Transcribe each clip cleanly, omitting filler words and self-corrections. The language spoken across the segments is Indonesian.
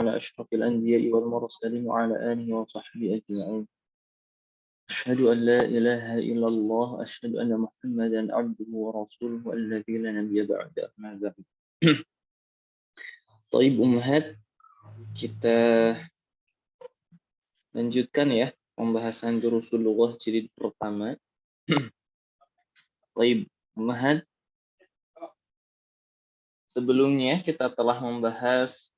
على أشرف الأنبياء والمرسلين وعلى آله وصحبه أجمعين. أشهد أن لا إله إلا الله، أشهد أن محمدا عبده ورسوله الذي لا نبي بعد، أما بعد. طيب Ummahat, kita lanjutkan ya pembahasan Durusulullah jilid pertama. Baik, Ummahat, sebelumnya kita telah membahas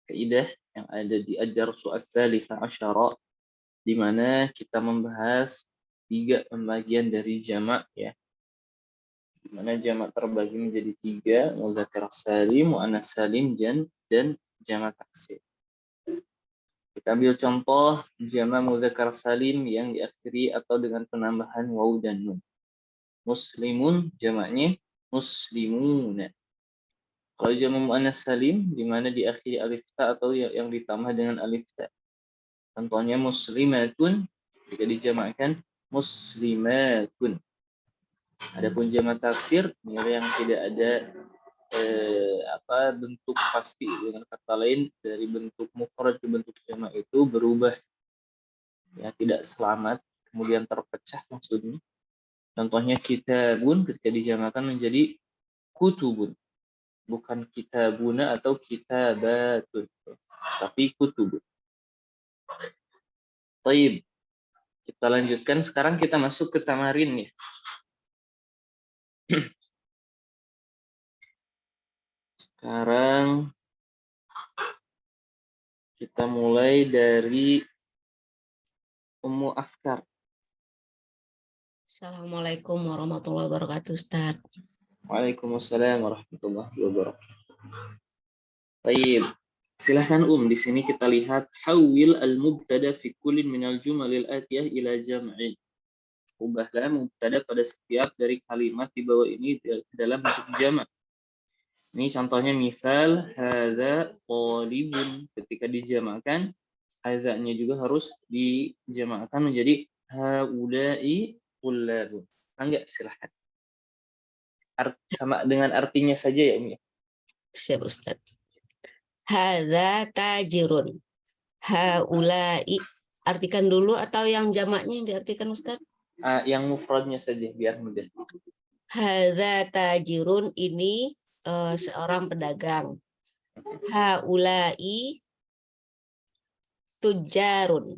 kaidah yang ada di ad-darsu ats-tsalitsah asyara, di mana kita membahas 3 pembagian dari jamak ya. Di mana jamak terbagi menjadi 3, muzakkar salim, muannats salim, dan jamak taksir. Kita ambil contoh jamak muzakkar salim yang diakhiri atau dengan penambahan waw dan nun. Muslimun jamaknya muslimuna. Kalau jamak muannats salim di mana diakhiri alif ta atau yang ditambah dengan alif ta. Contohnya muslimatun jika dijamakkan muslimatun. Adapun jamak taksir yang tidak ada bentuk pasti, dengan kata lain dari bentuk mufrad ke bentuk jamak itu berubah ya, tidak selamat kemudian terpecah maksudnya. Contohnya kitabun ketika dijamakkan menjadi kutubun, bukan kitabuna atau kitabatun, tapi kutubun. Baik, kita lanjutkan. Sekarang kita masuk ke tamarin ya. Sekarang kita mulai dari Ummu Afkar. Assalamualaikum warahmatullahi wabarakatuh, Ustaz. Waalaikumsalam warahmatullahi wabarakatuh. Baik, silahkan di sini kita lihat hawil al-mubtada fi kullin minal jumalil atiyah ila jam'in. Ubahlah mubtada pada setiap dari kalimat di bawah ini dalam bentuk jamak. Ini contohnya misal hadza talibun, ketika dijamakkan hadza-nya juga harus dijamakkan menjadi haula'i tullabun. Enggak, silahkan. Sama dengan artinya saja ya ini. Siap, Ustaz. Hadza tajirun. Haula'i. Artikan dulu atau yang jamaknya yang diartikan, Ustaz? Yang mufradnya saja biar mudah. Hadza tajirun, ini seorang pedagang. Haula'i tujarun.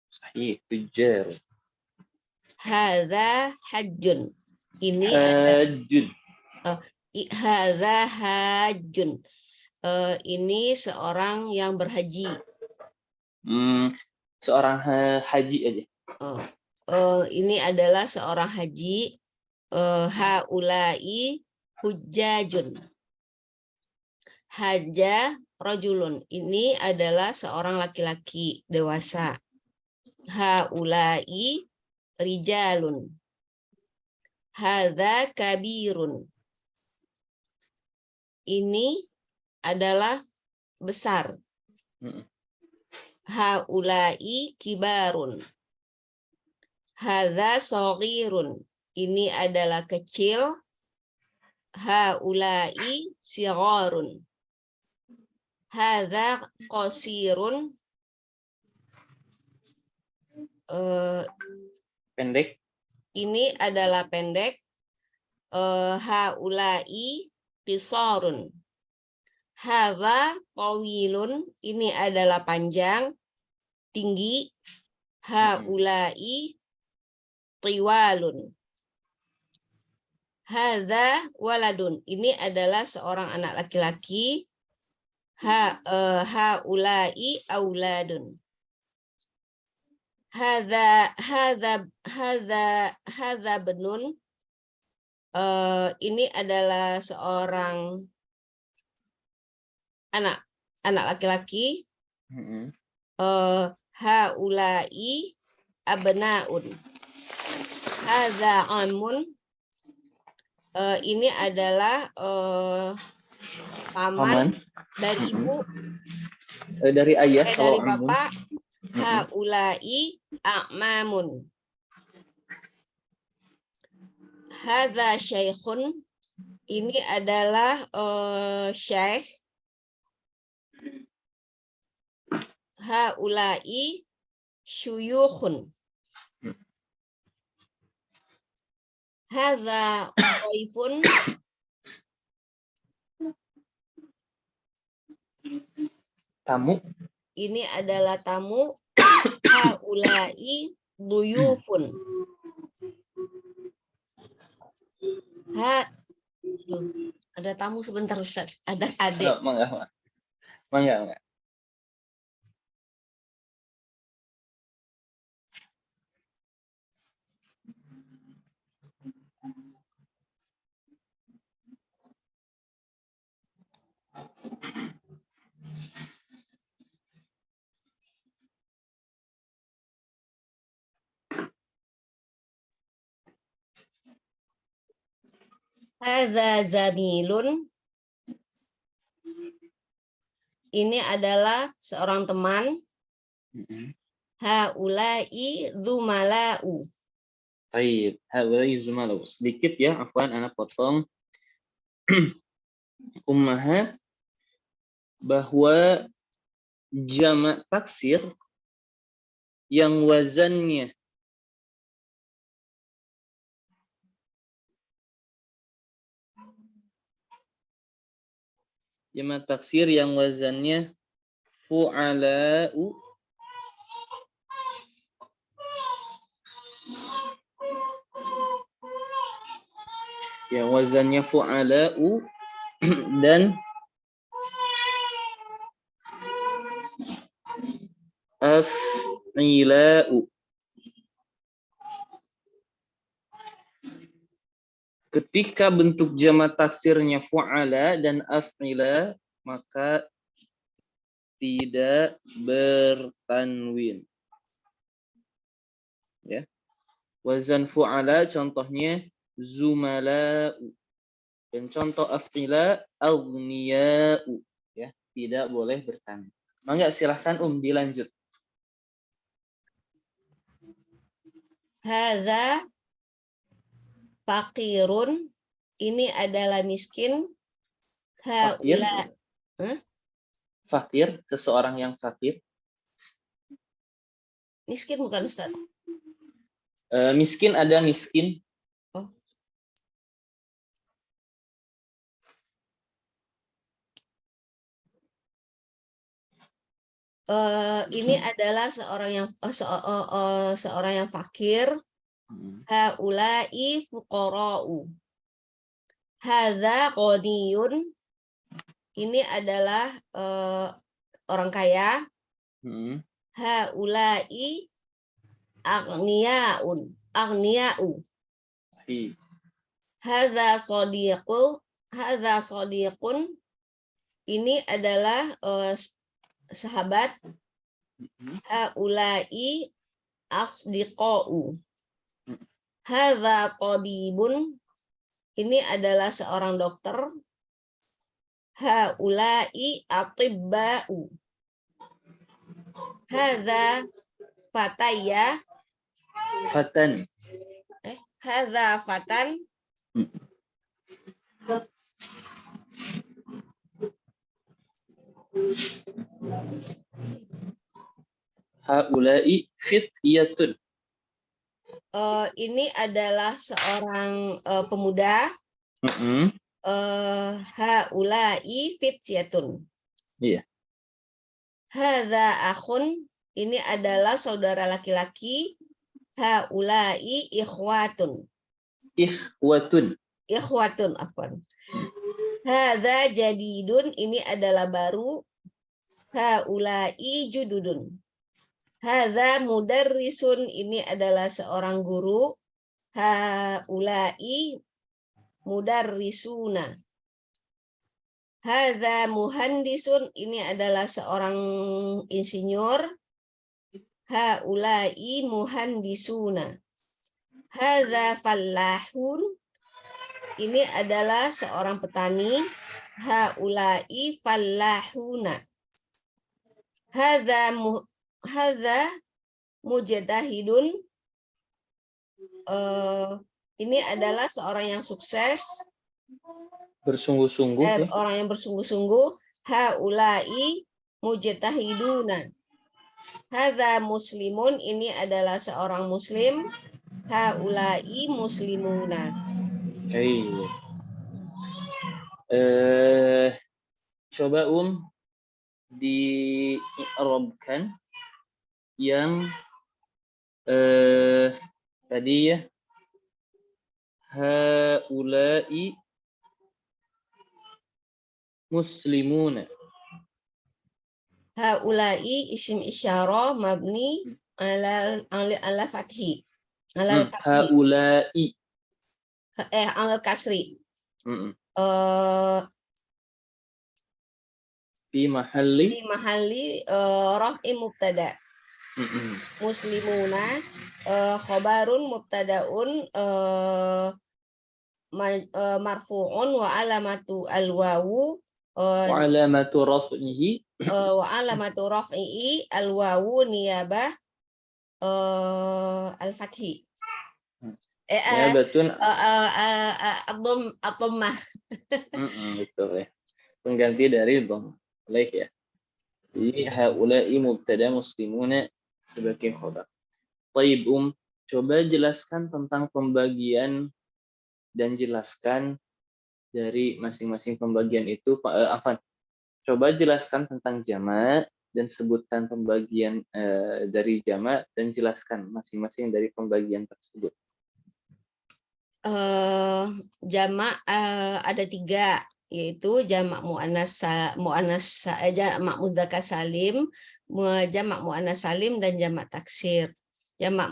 Sahih, tujar. Hadza hajjun. Ini hajjun. Hadza hajjun. Ini seorang yang berhaji. Seorang haji aja. Ini adalah seorang haji. Haulai hujjajun. Haja rajulun, ini adalah seorang laki-laki dewasa. Haulai rijalun. Hadza kabirun. Ini adalah besar. Haulai kibarun. Hadza shaghirun. Ini adalah kecil. Haulai sigharun. Hadza qasirun. Pendek. Ini adalah pendek. Haulai qisarun. Hadza tawilun. Ini adalah panjang, tinggi. Haulai tiwalun. Hadza waladun. Ini adalah seorang anak laki-laki. Haulai auladun. Hadza benun. Ini adalah seorang anak laki-laki. Haulai abnaun. Hadza amun. Ini adalah paman dari ibu. Dari ayah Dari bapak. Haulai a'mamun. Hadza syaikhun. Ini adalah syekh. haula'i syuyukhun. Hadza dhaifun. Tamu. Ini adalah tamu. Haula'i duyufun. Ada tamu sebentar Ustaz. Ada adik. Oh, mangga. Hadza zamilun. Ini adalah seorang teman. Haula'i dzumala'u. Baik, haula'i zumalau. Sedikit ya, afwan anak potong. Ummahat, bahwa jamak taksir yang wazannya fu'ala'u dan af'ila'u. Ketika bentuk jamak taksirnya fu'ala dan af'ila, maka tidak bertanwin. Ya. Wazan fu'ala contohnya zumala'u. Dan contoh af'ila aghniya'u. Ya, tidak boleh bertanwin. Mangga silahkan dilanjut. Hadza faqirun. Ini adalah miskin. Fakir. Fakir, seseorang yang fakir. Miskin bukan Ustaz? Miskin ada miskin. Oh. Ini adalah seorang yang fakir. Haula'i fuqara'u. Hadza ghaniyun. Ini adalah orang kaya. Haula'i aghniya'u. Hadza shadiqun. Ini adalah sahabat. Haula'i asdiqa'u. Hadza tabibun. Ini adalah seorang dokter. Haula'i atibba'u. Hadza fataya. Fatan. Hadza fatan. Haula'i fityatun. Ini adalah seorang pemuda. Haula'i fityatun. Iya. Hadza akhun. Ini adalah saudara laki-laki. Haula'i ikhwatun. Ikhwatun, afwan. Hadza jadidun. Ini adalah baru. Haula'i jududun. Hadza mudarrisun. Ini adalah seorang guru. Haula'i mudarrisuna. Hadza muhandisun. Ini adalah seorang insinyur. Haula'i muhandisuna. Hadza fallahun. Ini adalah seorang petani. Haula'i fallahuna. Hadza mujtahidun. Ini adalah seorang yang sukses. Bersungguh-sungguh. Orang yang bersungguh-sungguh. Haula'i mujtahiduna. Hadza muslimun, ini adalah seorang muslim. Haulai muslimuna. Iya. Coba di-i'rabkan yang tadi ya, haulai muslimuna. Haulai isim isyarah mabni ala fathi. Ala fathi. Haulai. Ala kasri. Mm-mm. Fi Mahalli raf'i mubtada. Muslimuna khobarun mubtadaun marfu'un wa alamatu alwawu wa alamatu raf'ihi alwawu niyabah al-fathi. Niyabatun Ad-dhammah. betul ya. Pengganti dari dhammah. Baik ya. Jadi haula'i mubtada muslimuna sebagai khabar. Baik, coba jelaskan tentang pembagian dan jelaskan dari masing-masing pembagian itu. Coba jelaskan tentang jamak dan sebutkan pembagian dari jamak dan jelaskan masing-masing dari pembagian tersebut. Jamak ada 3, yaitu jamak jamak mudzakkar salim, jamak muannas salim, dan jamak taksir. Jamak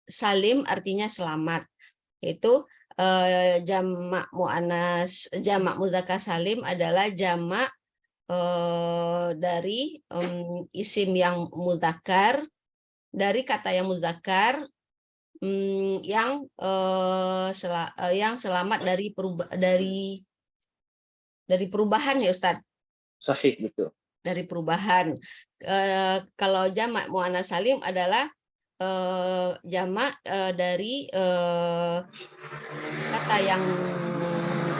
salim artinya selamat, yaitu jamak mudzakkar salim adalah jamak dari isim yang mudzakkar, dari kata yang mudzakkar yang selamat dari perubahan ya Ustadz. Sahih, betul. Dari perubahan. Kalau jamak muannas salim adalah jamak dari kata yang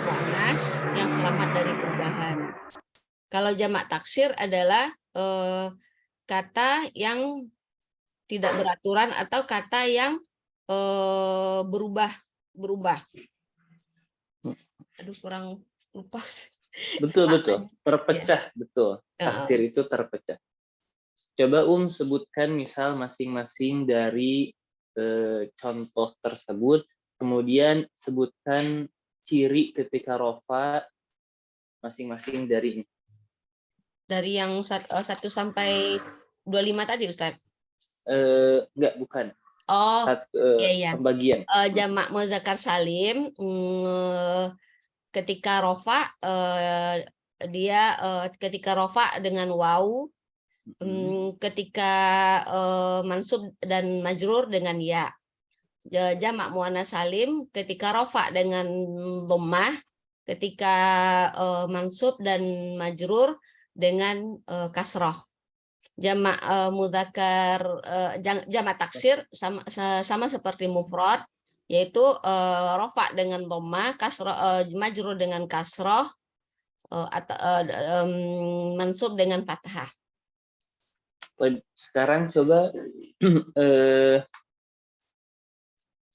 muannas yang selamat dari perubahan. Kalau jamak taksir adalah kata yang tidak beraturan atau kata yang berubah. Aduh, kurang lupa. Betul. Terpecah, yes. Betul. Taksir itu terpecah. Coba sebutkan misal masing-masing dari contoh tersebut, kemudian sebutkan ciri ketika rofa masing-masing dari ini. Dari yang 1 sampai 25 tadi, Ustaz? Enggak, bukan. Oh, iya. Pembagian. Jamak mudzakkar salim, ketika rofa dia ketika rofa dengan waw, ketika mansub dan majrur dengan ya. Jamak muannas salim ketika rofa dengan dhammah, ketika mansub dan majrur dengan kasroh. Jamak mudzakkar jamak taksir sama seperti mufrad, yaitu rofa dengan dhammah, kasroh, majrur dengan kasroh, atau mansub dengan fathah. Sekarang coba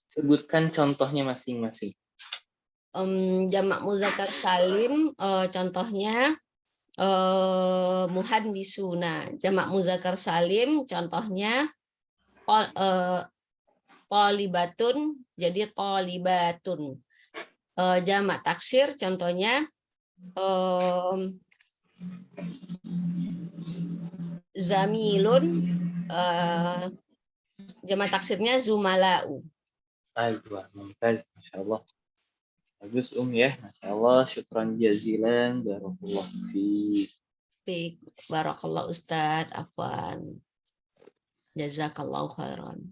sebutkan contohnya masing-masing. Jamak mudzakkar salim contohnya muhandisuna. Jamak mudzakkar salim contohnya thalibatun, jadi thalibatun. Jamak taksir contohnya zamilun, jamak taksirnya zumalau. Aywa, mumtaz, masyaallah. Bagus ya, masyaallah, syukran jazilan, barakallahu fiik. Baik, barakallah Ustaz, afwan. Jazakallahu khairan.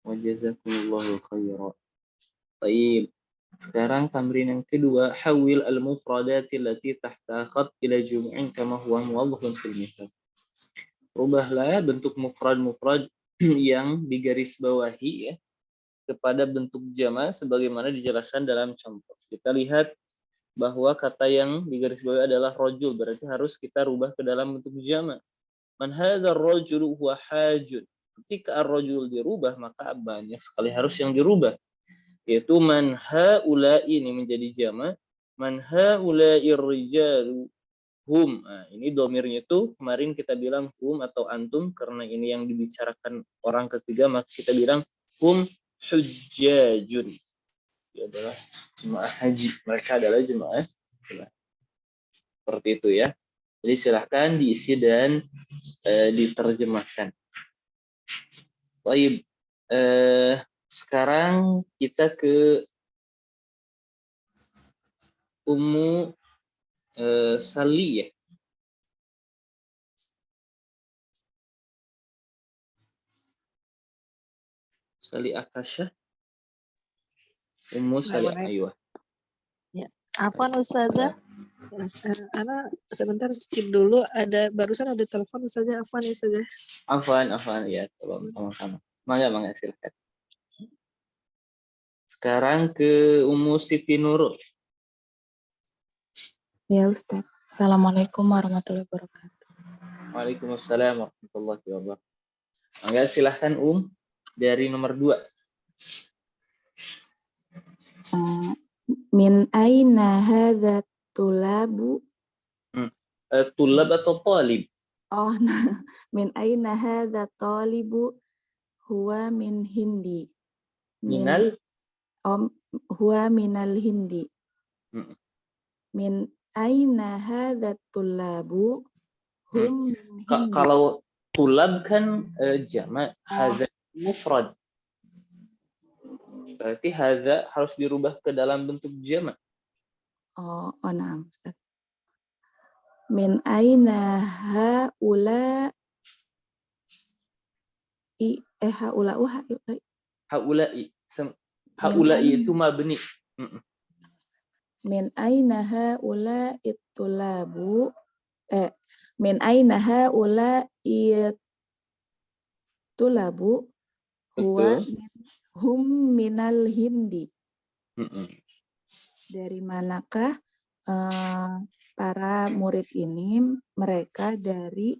Wa jazakumullahu khairan. Baik. Sekarang tamrin yang kedua, hawil al-mufradati allati tahta khat ila jum'in kama huwa muwadhahun fil mithal. Rubahlah bentuk mufrad-mufrad yang digarisbawahi ya kepada bentuk jama' sebagaimana dijelaskan dalam contoh. Kita lihat bahwa kata yang digarisbawahi adalah rojul, berarti harus kita rubah ke dalam bentuk jama'. Man hadzal rajulu huwa hajun. Ketika ar-rajul dirubah, maka banyak sekali harus yang dirubah. Yaitu man haula'i ini menjadi jamak, man haula'ir rijalu hum. Nah, ini domirnya itu kemarin kita bilang hum atau antum karena ini yang dibicarakan orang ketiga, maka kita bilang hum hujjajun. Dia adalah jemaah haji. Mereka adalah jemaah. Seperti itu ya. Jadi silahkan diisi dan diterjemahkan. Baik, sekarang kita ke Ummu Sali ya. Sali Akasha. Ummu Sali, ayo. Ya, apa Ustazah? Ana sebentar skip dulu, barusan ada telepon Ustazah, Afwan Ustazah. Afwan ya, tolong sama-sama. Mangga silakan. Sekarang ke Ummu Siti Nurul. Ya Ustaz. Assalamualaikum warahmatullahi wabarakatuh. Waalaikumsalam warahmatullahi wabarakatuh. Mangga silahkan dari nomor 2. Min aina hadza tulabu? Tulab atau talib? Oh, nah. Min aina hadza talibu? Huwa min Hindi. Minal? Huwa minal Hindi. Min aina hadza tulabu? Hum min Hindi. Kalau tulab kan jamak, hadza mufrad. Berarti hadza harus dirubah ke dalam bentuk jamak. Nah. Min aina haula haula'i itu mabni. Min aina haula ittulabu min aina haula ittulabu huwa hum minal Hindi. Dari manakah para murid ini? Mereka dari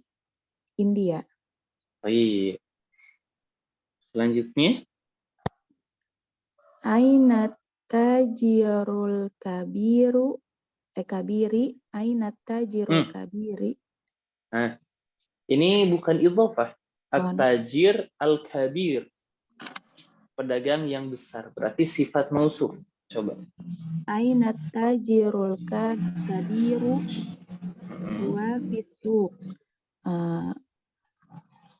India. Baik. Selanjutnya, aina tajirul kabiri aina tajirul kabiri. Nah, ini bukan idhofah. At-tajir al-kabir. Pedagang yang besar. Berarti sifat mausuf. Coba. Aina tajirul kabiru huwa fitu.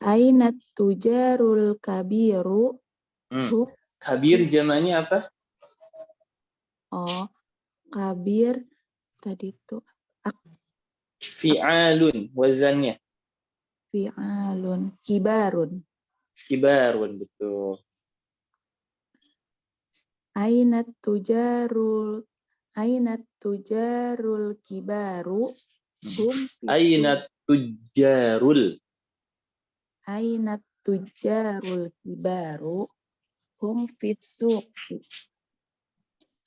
Aina tujarul kabiru kabir jamaknya apa? Kabir tadi itu fi'alun wazannya. Fi'alun kibarun, betul. Aina tujarul kibaru hum fitu. Aina tujarul kibaru hum fitsuq.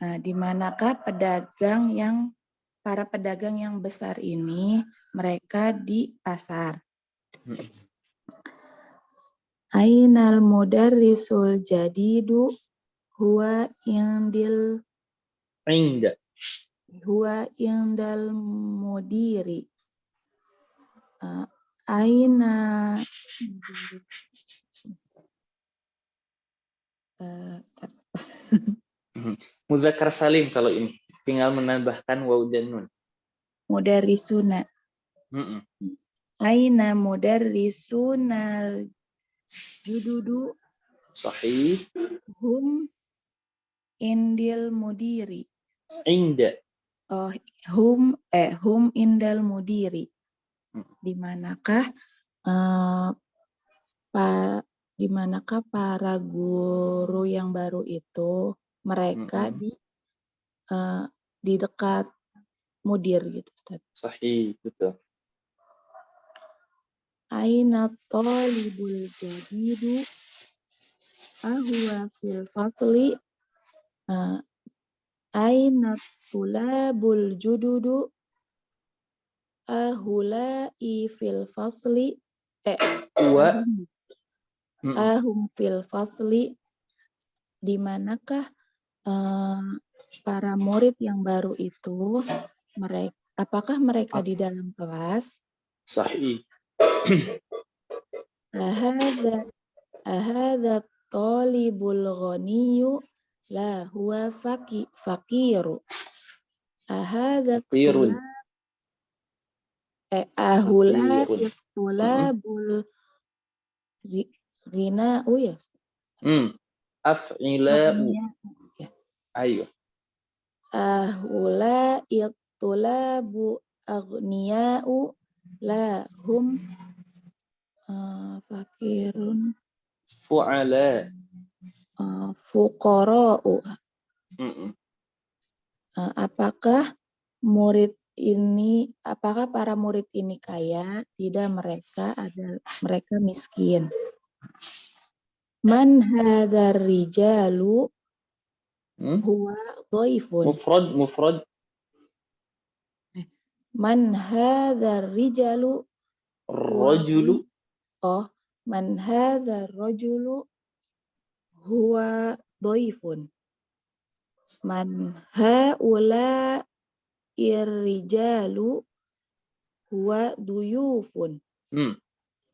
Nah, di manakah para pedagang yang besar ini? Mereka di pasar. Ainal mudarrisul jadidu huwa indal mudiri. Aina Muzakkar salim kalau ini. Tinggal menambahkan waw dan nun. Mudarrisuna. Aina mudarrisunal jududu. Sahih. Hum indil mudiri. Inda. Hum indal mudiri. Di manakah para guru yang baru itu? Mereka di dekat mudir gitu, Ustaz. Sahih, betul. Aina talibul jadidu ahuwa fil fasli. Aina tulabul jududu ahulai fil fasli. Wa. ahum fil fasli, di manakah para murid yang baru itu, apakah mereka di dalam kelas? Sahih. Ahadha talibul ghaniyu la huwa faqiru. Ahadha Fatirun. ahula Fatirun. tulabul ghina'u ya. Af'ila'u. Ayo. Ahula tulabu aghniya'u la hum fakirun Fu'ala. fuqara'u. Apakah para murid ini kaya? Tidak, mereka miskin. Man hadzal rijalu huwa dhaifun. Mufrad. Man hadzal rijalu Rajulu. man hadzal rajulu huwa dhaifun. Man haula irrijalu huwa duyufun.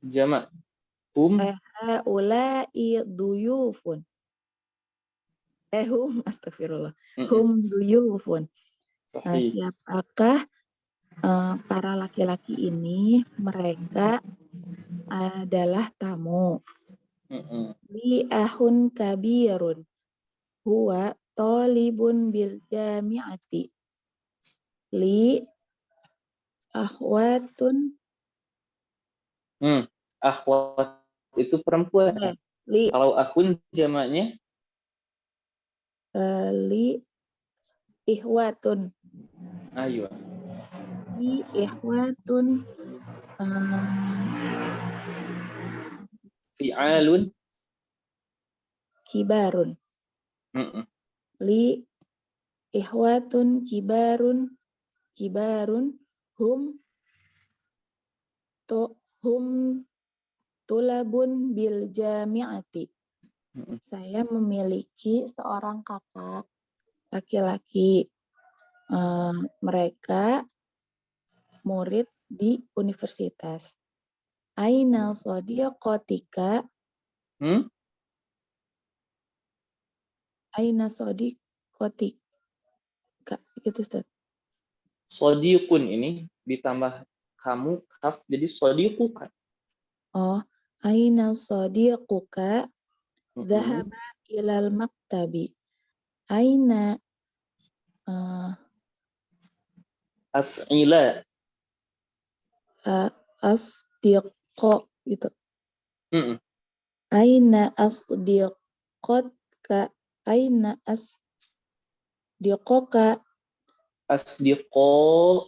Jamak. Haula duyufun. Astagfirullah. Hum duyufun. Siapakah para laki-laki ini? Mereka adalah tamu. Li ahun kabirun. Huwa talibun bil jami'ati. Li akhwatun. Akhwat itu perempuan. Kalau akhun jamaknya? Li ikhwatun. Ayo. Li ikhwatun. Fi'alun. Kibarun. Li ikhwatun kibarun hum tulabun bil jami'ati. Saya memiliki seorang kakak laki-laki. Mereka murid di universitas. Aina sadiqatika. Aina sadiqatika. Gitu, Ustaz. Sadiqun ini ditambah kamu kaf jadi sadiquka. Aina sadiquka dhahaba ilal maktabi. Aina af'ila. asdiqo gitu. Aina asdiqotka. Aina asdiqoka. Asdiqouka.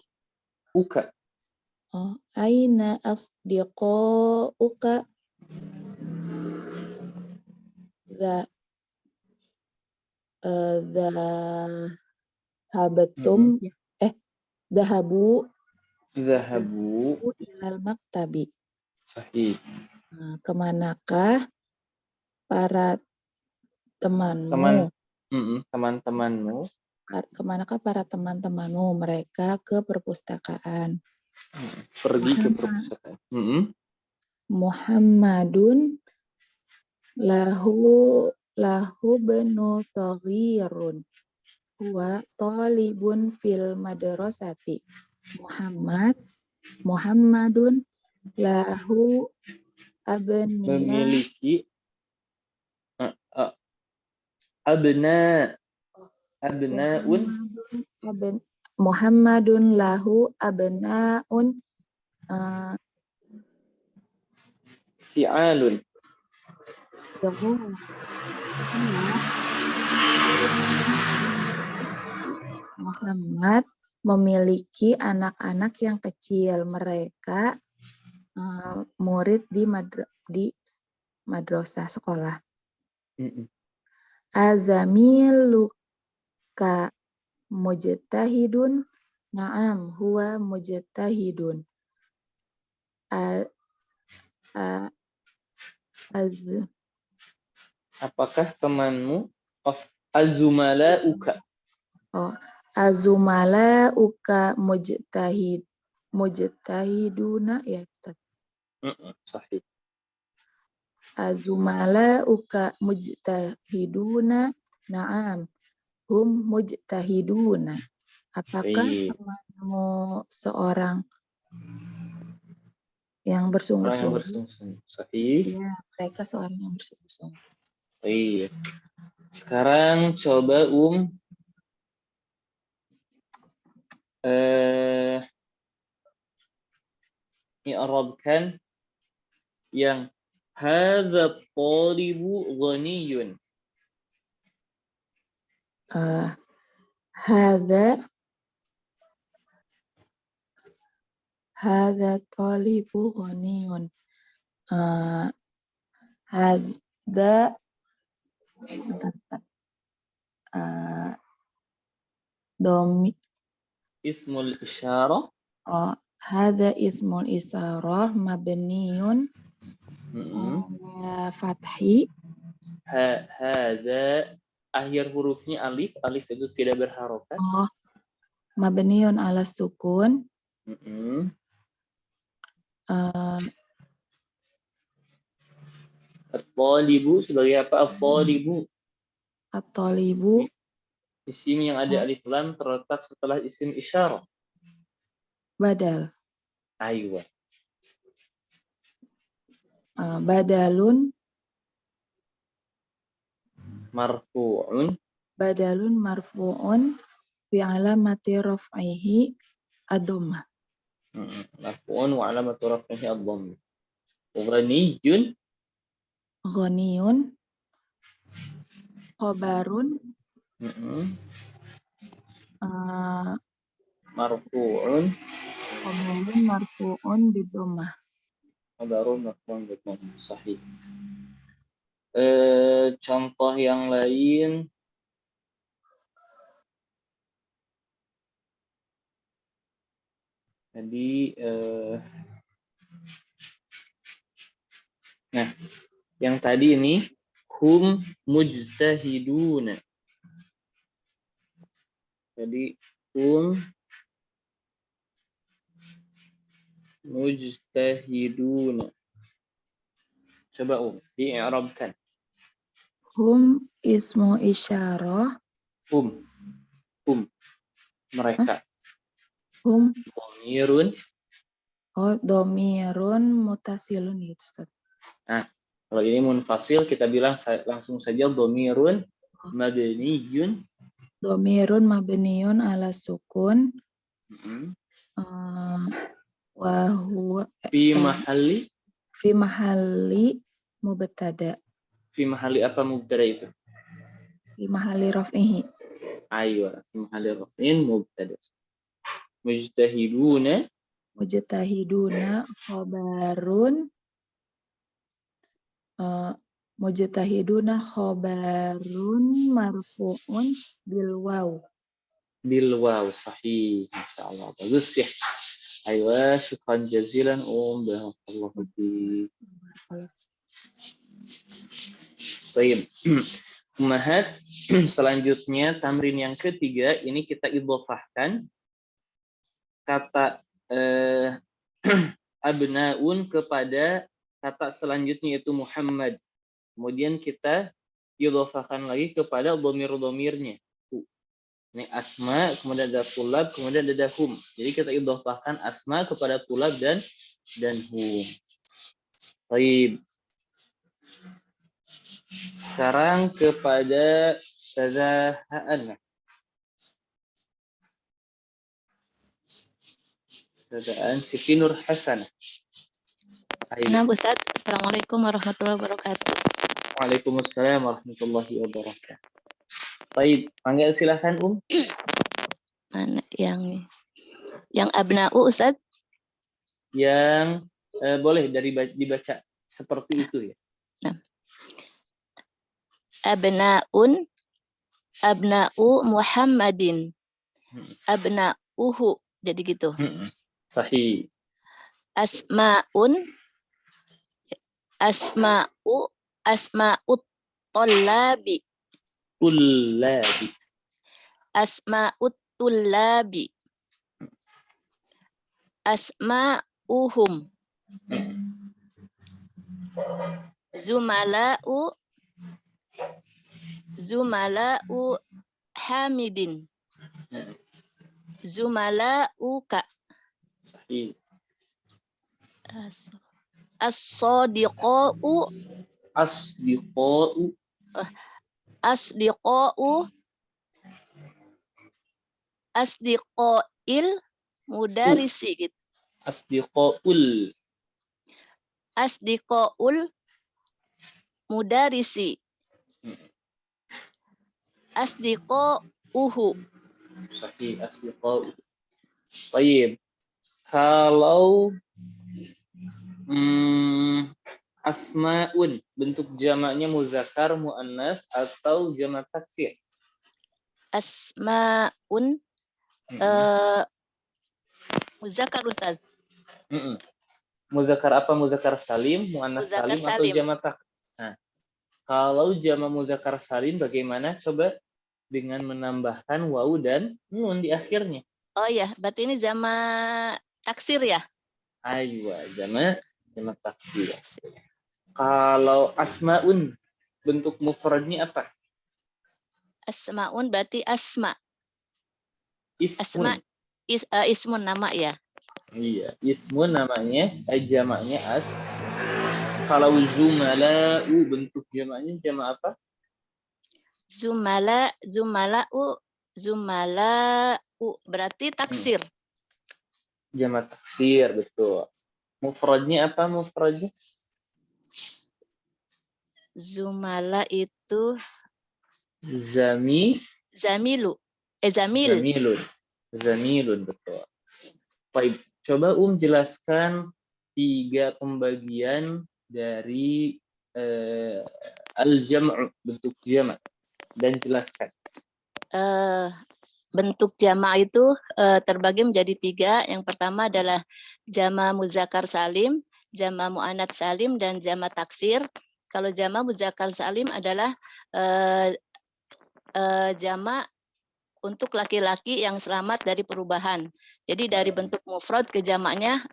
Aina asdiqouka. Dhahabatum. Dhahabu ilal maktabi. Sahih. Kemanakah para temanmu? Teman-temanmu. Kemanakah para teman-temanmu? Mereka ke perpustakaan. Pergi ke perpustakaan. Muhammadun lahu benu saghirun. Huwa talibun fil madrasati. Muhammadun lahu memiliki abnaun. Muhammadun lahu abnaun fi'alun. Muhammad memiliki anak-anak yang kecil. Mereka murid di madrasah sekolah. Azamiluka mujtahidun. Na'am, huwa mujtahidun. A- Az Apakah temanmu? Oh, azumalauka. oh Azumalauka mujtahiduna ya Ustaz. Sahih. Azumalauka mujtahiduna. Na'am. Hum mujtahiduna. Apakah Baik. temanmu seorang yang Orang yang bersungguh-sungguh? bersungguh-sungguh. Sahih. Ya, mereka seorang yang bersungguh-sungguh. Baik. Sekarang coba i'rabkan yang hadza talibu ghaniyun. Hadza talibu ghaniyun. Hadza domi Ismul isyarah. hadza ismul isarah mabniun fathi. Hadza akhir hurufnya alif. Alif itu tidak berharokat. Mabniun ala sukun. At-talibu sebagai apa? At-talibu. At-talibu Isim yang ada alif lam terletak setelah isim isyarah. badal. Aywa. Badalun Marfu'un. Badalun marfu'un fi alamati raf'ihi ad-dhammah. Marfu'un wa alamatu raf'ihi ad-dhammah. Ghaniyun. Ghaniyun khabarun Marfu'un. Khabarun marfu'un bid-dhammah. Khabarun marfu'un bid-dhammah. Sahih. Contoh yang lain. Jadi nah, yang tadi ini hum mujtahiduna. Jadi hum mujtahiduna. Coba di-i'rabkan. Hum ismu isyarah. Hum mereka. Hum Dhamirun. dhamirun mutasilun gitu Ustaz. Nah, kalau ini munfasil kita bilang langsung saja dhamirun mabniyun. Dhamirun mabniyun ala sukun. Wa huwa fi mahalli mubtada. Fi mahalli apa mubtada itu? Fi mahalli raf'ihi. Aywa, fi mahalli raf'in mubtada. Mujtahiduna Khabarun mujtahiduna khabarun marfu'un bil waw. Bil waw, sahih. Masyaallah, bagus ya. Aywa, syukran jazilan barakallahu fiik. Baik. Ummahat, selanjutnya tamrin yang ketiga ini kita idhofahkan kata abnaun kepada kata selanjutnya yaitu Muhammad. Kemudian kita idhofahkan lagi kepada dhamir-dhamirnya. Ini asma, kemudian ada tulab, kemudian ada hum. Jadi kita idhofahkan asma kepada tulab dan hum. Baik. Sekarang kepada tazaha'an. Tazaha'an Siti Nur Hasanah. Nah, Ustaz, Assalamualaikum warahmatullahi wabarakatuh. Waalaikumsalam warahmatullahi wabarakatuh. Baik, panggil silakan Mana yang abna'u, Ustaz? Yang boleh dibaca seperti itu ya. Nah. Abna'u Muhammadin. Abna'uhu. Jadi gitu. Sahih. Asma'un Asma'ut Tollabi. Tullabi. Asma'ut Tullabi. Asma'uhum. Zumala'u Hamidin. Zumala'uka. Sahih. As-sadiqa'u Asdiqa'u. asdiqa'il mudarisi gitu. Asdiqa'ul. Asdiqa'ul mudarisi. Asdiqa'uhu. Sahih, asdiqa'u. Baik. Kalau asma'un, bentuk jamaknya muzakkar, muannas atau jamak taksir? Asma'un muzakkar Ustaz. Muzakkar apa? Muzakkar salim, muannas Muzakkar salim, atau salim. jamak taksir? Nah, kalau jamak muzakkar salim bagaimana? Coba dengan menambahkan wawu dan nun di akhirnya. Oh ya, berarti ini jamak taksir ya? Aywa, jamak taksir. Kalau asma'un, bentuk mufradnya apa? Asma'un berarti asma. Ismun. Ismun nama ya. Iya, ismun namanya, jamaknya as. Kalau zumala'u, bentuk jamaknya jamak apa? Zumala'u berarti taksir. Jamak taksir, betul. Mufradnya apa mufradnya? Zumala itu Zamil. Zamilun. Zamilun, betul. Baik, coba jelaskan 3 pembagian dari al-jam'u, bentuk jamak, dan jelaskan. Bentuk jamak itu terbagi menjadi 3. Yang pertama adalah jamak muzakkar salim, jamak muannats salim, dan jamak taksir. Kalau jamak muzakkar salim adalah jamak untuk laki-laki yang selamat dari perubahan. Jadi dari bentuk mufrad ke jamaknya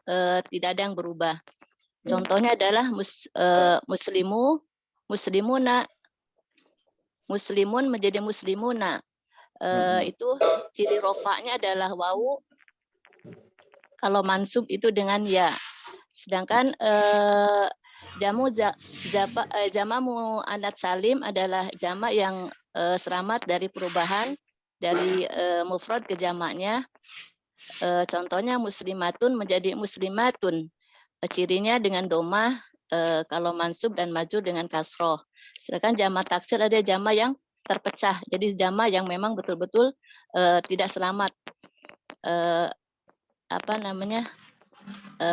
tidak ada yang berubah. Contohnya adalah muslimuna, muslimun menjadi muslimuna. Itu ciri rofaknya adalah wawu. Kalau mansub itu dengan ya. Sedangkan jamak muannats salim adalah jamak yang selamat dari perubahan dari mufrad ke jamaknya. Contohnya muslimatun menjadi muslimatun. Cirinya dengan domah kalau mansub dan majrur dengan kasroh. Sedangkan jamak taksir ada jamak yang terpecah. Jadi jamak yang memang betul-betul tidak selamat. Dari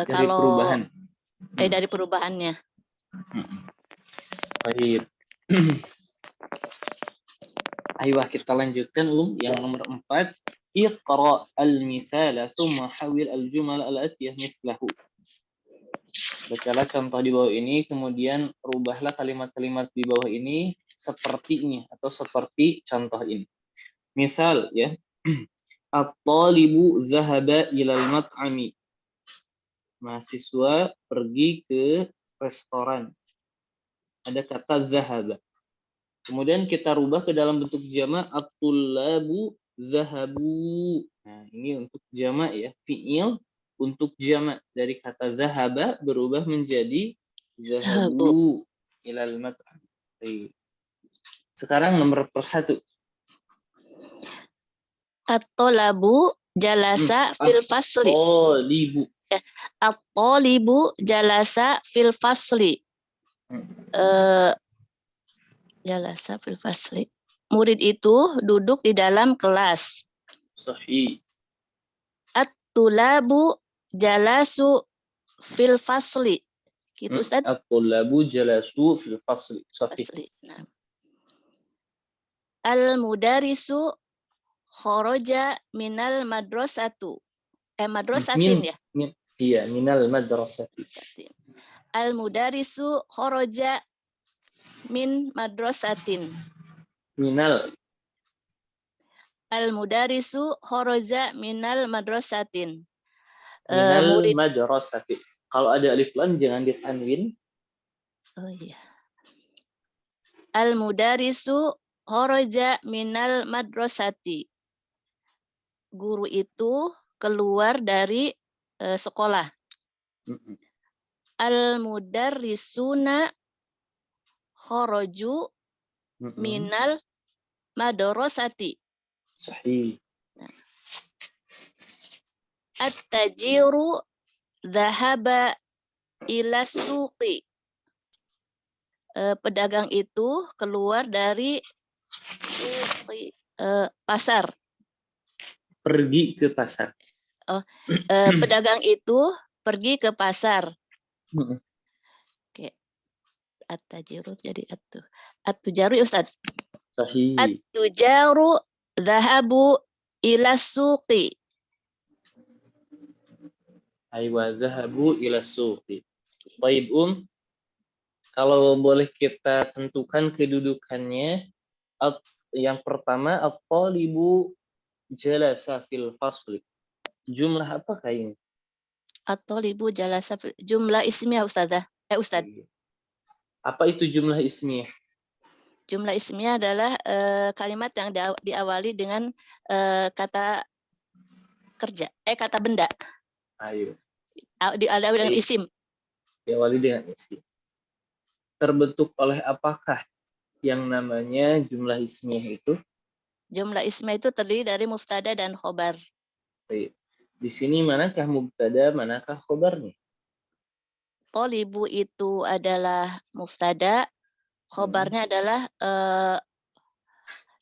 kalau perubahan. Dari perubahannya. Baik. Ayo kita lanjutkan yang nomor 4. Iqra al-misala thumma hawil al-jumal al-atiyah mislahu. Bacalah contoh di bawah ini, kemudian rubahlah kalimat-kalimat di bawah ini sepertinya atau seperti contoh ini. Misal ya, at-talibu zahaba ilal mat'ami. Mahasiswa pergi ke restoran. Ada kata zahaba. Kemudian kita rubah ke dalam bentuk jamak, at-tullabu zahabu. Nah, ini untuk jamak ya, fi'il untuk jamak dari kata zahaba berubah menjadi zahabu ilal mat'am. Sekarang nomor 1. At-tolabu jalasa fil fasli. At-tolibu jalasa fil fasli. Jalasa fil fasli. Murid itu duduk di dalam kelas. Sahih. At-tulabu jalasu fil fasli. Gitu Ustaz? At-tulabu jalasu fil fasli. Sahih. Nah. Al-mudarisu kharaja minal madrasatu. Madrasatin ya? Iya, minal madrasati. Al-mudarisu kharaja min madrasatin. Minal. Al-mudarisu kharaja minal madrasatin. Minal Murid. madrasati. Kalau ada alif lam jangan ditanwin. Oh iya. Al-mudarisu kharaja minal madrasati. Guru itu keluar dari sekolah. Al-mudarrisuna kharaju minal madrasati. Sahih. At-tajiru dhahaba ila suqi. Pedagang itu keluar dari pasar. Pergi ke pasar. Pedagang itu pergi ke pasar. Oke. At-tajiru jadi at-tujaru ya Ustaz. Sahih. At-tujaru dhahabu ila suqi. Aywa dhahabu ila suqi. Baik, kalau boleh kita tentukan kedudukannya, yang pertama at-talibu jalasa fil fasli. Jumlah apakah ini? At-talibu jalasa jumlah ismiyah Ustazah. Ustaz. Apa itu jumlah ismiyah? Jumlah ismiyah adalah kalimat yang diawali dengan kata kerja, kata benda. Ayo. Diawali dengan isim. Diawali dengan isim. Terbentuk oleh apakah yang namanya jumlah ismiyah itu? Jumlah ismiyah itu terdiri dari mubtada dan khobar. Baik. Di sini manakah mubtada, manakah khobarnya? Tolibu itu adalah mubtada, khobarnya adalah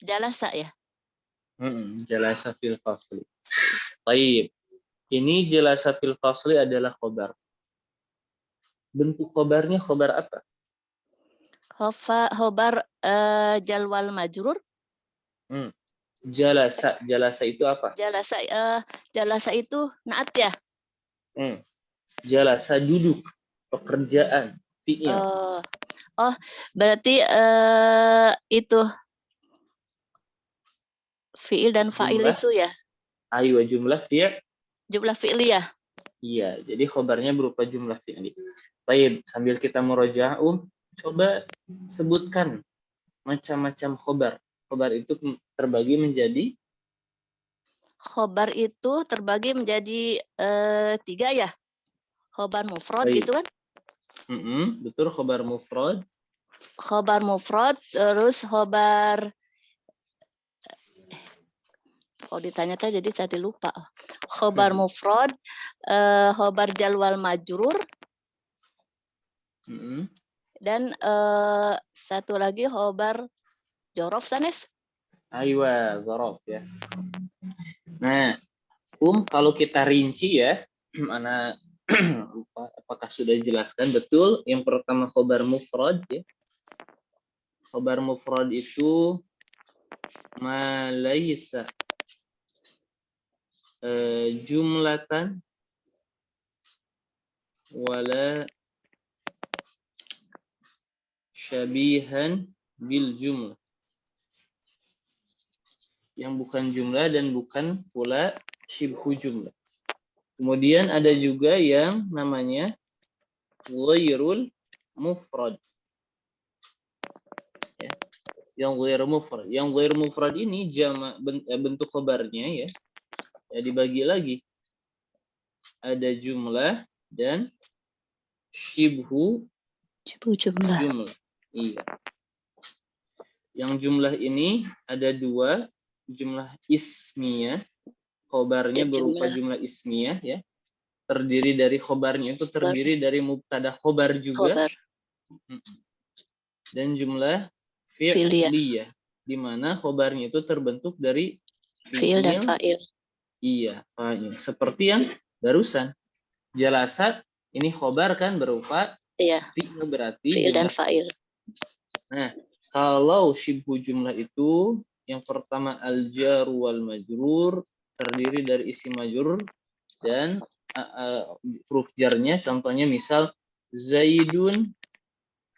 jalasa ya. Jalasa fil fasli. Baik. Ini jalasa fil fasli adalah khobar. Bentuk khobarnya khobar apa? Khobar jalwal majrur. Jalasa itu apa? Jalasa itu naat ya. Jalasa duduk, pekerjaan, fi'il. Berarti itu fi'il dan fa'il itu ya. Ayo jumlah fi'il. Jumlah fi'liyah. Iya, jadi khobarnya berupa jumlah fi'li. Baik, sambil kita murojaah, coba sebutkan macam-macam khobar. Khobar itu terbagi menjadi? Khobar itu terbagi menjadi 3 ya. Khobar mufrad gitu kan? Betul, khobar mufrad. Khobar mufrad, terus khobar ditanya tadi jadi saya lupa. Khobar mufrad, khobar jalwal majrur, dan satu lagi khobar jorof sanes. Aywa, jorof ya. Nah, kalau kita rinci ya, mana apakah sudah dijelaskan betul? Yang pertama khobar mufrad ya. Khobar mufrad itu ma laisa jumlatan wala syabihan bil jumlah. Yang bukan jumlah dan bukan pula syibhu jumlah. Kemudian ada juga yang namanya ghairul mufrad. Ya. Yang ghairul mufrad. Yang ghairul mufrad ini bentuk khabarnya ya. Ya, dibagi lagi. Ada jumlah dan syibhu jumlah. Iya. Yang jumlah ini ada 2, jumlah ismiyah, khobarnya berupa jumlah ismiyah ya. Terdiri dari khobarnya itu terdiri dari mubtada khobar juga. Dan jumlah fi'liyah, di mana khobarnya itu terbentuk dari fi'il dan fa'il. Iya, fa'il. Seperti yang barusan. Jalasa ini khobar kan berupa fi'il, berarti fi'il dan fa'il. Nah, kalau syibhu jumlah itu yang pertama al-jar wal majrur, terdiri dari isim majrur dan huruf jarnya, contohnya misal Zaidun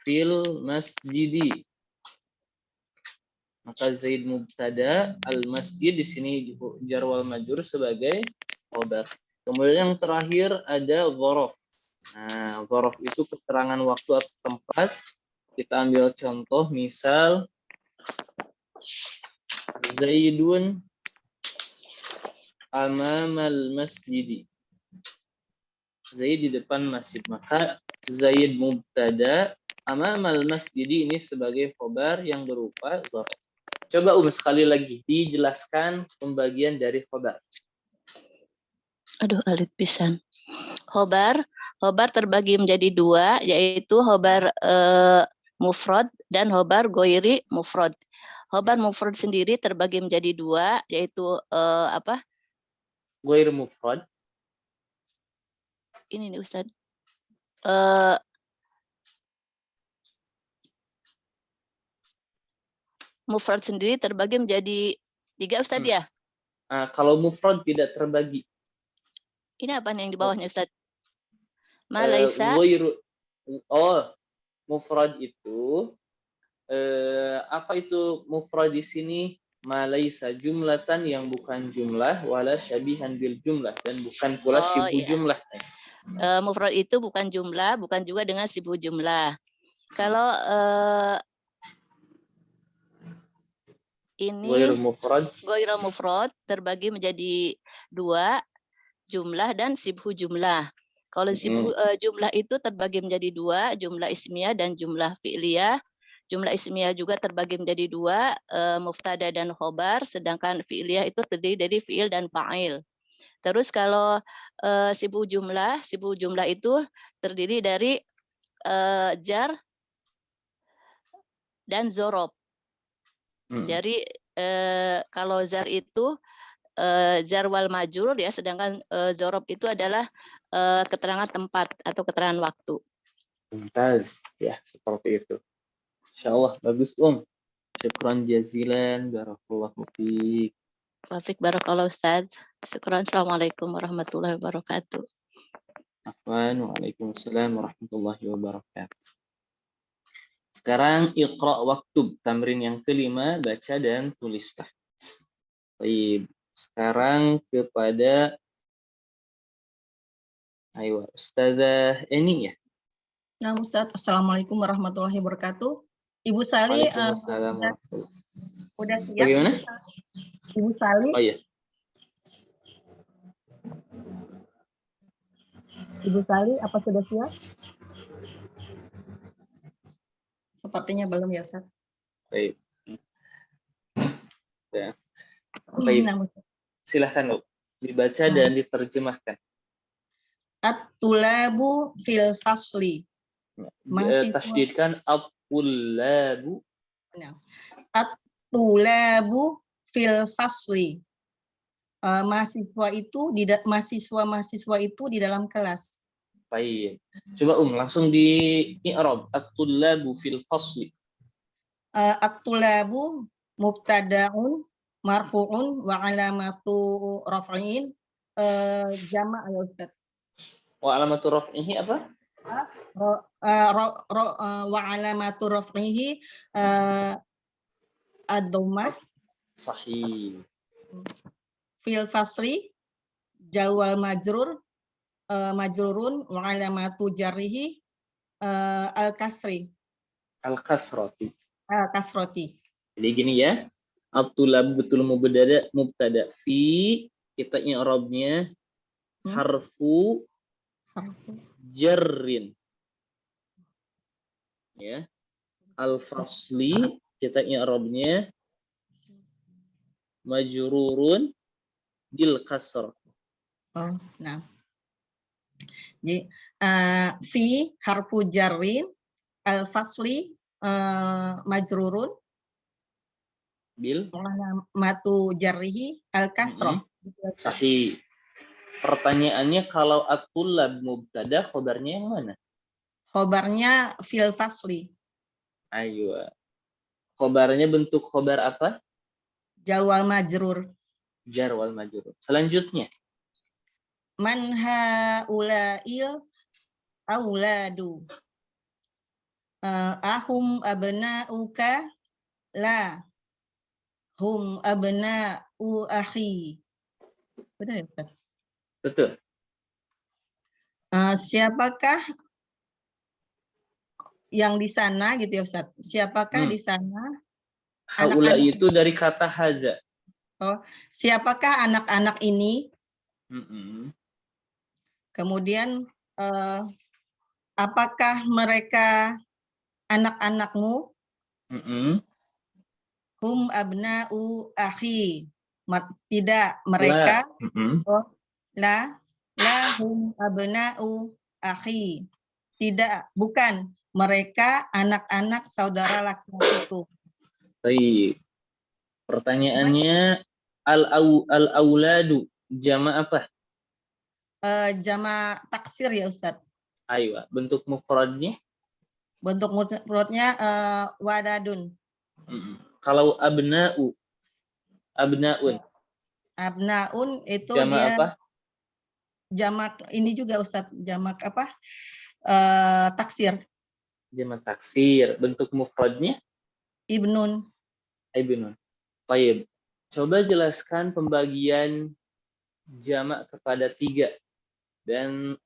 fil masjidi. Maka Zaid mubtada, al-masjid di sini jar wal majrur sebagai khabar. Kemudian yang terakhir ada dzaraf. Nah, dzaraf itu keterangan waktu atau tempat. Kita ambil contoh, misal Zaidun amamal masjidi. Zaid di depan masjid. Maka Zaid mubtada, amamal masjidi ini sebagai khabar yang berupa dzaraf. Coba sekali lagi dijelaskan pembagian dari khobar. Aduh, alit pisan. Khobar terbagi menjadi dua, yaitu khobar mufrad dan khobar goiri mufrad. Khobar mufrad sendiri terbagi menjadi dua, yaitu apa? Goiri mufrad. Ini nih Ustaz. Mufrad sendiri terbagi menjadi 3 Ustaz ya? Kalau mufrad tidak terbagi. Ini apa nih yang di bawahnya Ustaz? Malaisa. Mufrad itu apa itu mufrad di sini? Malaisa jumlatan yang bukan jumlah, wala syabihan bil jumlah, dan bukan pula sibuk jumlah. Mufrad itu bukan jumlah, bukan juga dengan sibuk jumlah. Kalau ini goiro mufrad terbagi menjadi dua, jumlah dan sibhu jumlah. Kalau sibhu jumlah itu terbagi menjadi dua, jumlah ismiyah dan jumlah fi'liyah. Jumlah ismiyah juga terbagi menjadi dua, mubtada dan khobar, sedangkan fi'liyah itu terdiri dari fi'il dan fa'il. Terus kalau sibhu jumlah itu terdiri dari jar dan zorob. Jadi kalau jar itu jar wal majrur ya, sedangkan zorob itu adalah keterangan tempat atau keterangan waktu. Mumtaz, ya seperti itu. Insyaallah bagus Syukran jazilan, barakallahu fiik. Wafik barakallahu Ustaz. Syukran. Assalamualaikum warahmatullahi wabarakatuh. Afwan, waalaikumsalam warahmatullahi wabarakatuh. Sekarang iqra waktub, tamrin yang kelima, baca dan tulislah. Baik, sekarang kepada Ustazah Eni ya. Nah, Ustaz, Assalamualaikum warahmatullahi wabarakatuh. Ibu Sali udah siap? Bagaimana? Ibu Sali? Oh iya. Ibu Sali, apa sudah siap? Sepertinya belum ya, Ustaz. Baik. Ya. Baik. Silahkan, dibaca dan diterjemahkan. At-tulabu fil fasli. Tasydidkan at-tulabu. At-tulabu fil fasli. Mahasiswa itu di dalam kelas. Baik. Coba langsung di i'rab. At-tulabu fil fasli. At-tulabu mubtada'un marfu'un wa alamatu raf'in jama' ya Ustaz. Wa alamatu raf'ihi apa? Wa alamatu raf'ihi ad-dhammah. Sahih. Fil fasli jawal majrur majrurun wa alamatu jarrihi al-kasri. Al-kasrati. Al-kasrati. Jadi gini ya. At-tulab betul mubtada fi, kita i'rabnya harfu jarrin. Ya. Al-fasli kita i'rabnya majrurun bil kasr. Oh, nah. Jadi fi harfu jarrin, al-fasli majrurun bil matu jarrihi al-kasrah. Sahih. Pertanyaannya, kalau at-tulab mubtada, khobarnya yang mana? Khobarnya fil fasli. Ayo. Khobarnya bentuk khobar apa? Jar wal majrur. Jar wal majrur. Selanjutnya. Man haula'il auladu. Ahum abna'uka? La. Hum abna'u akhi. Benar ya, Ustaz? Betul. Siapakah yang di sana gitu ya, Ustaz? Siapakah di sana? Haula Anak-anak. itu dari kata hadza. Siapakah anak-anak ini? Kemudian apakah mereka anak-anakmu? Hum abna'u akhi. Tidak, mereka. La. La hum abna'u akhi. Tidak, bukan. Mereka anak-anak saudara laki-lakiku. Baik. Pertanyaannya al-auladu jama' apa? Jama taksir ya, Ustadz. Aywa, bentuk mufradnya? Bentuk mufradnya wadadun. Kalau abna'un. Abnaun itu Jama' dia apa? jamak ini juga, Ustadz. Jamak apa? Taksir. Jama' taksir. Bentuk mufradnya? Ibnun. Ibnun. Baik. Coba jelaskan pembagian jamak kepada 3 dan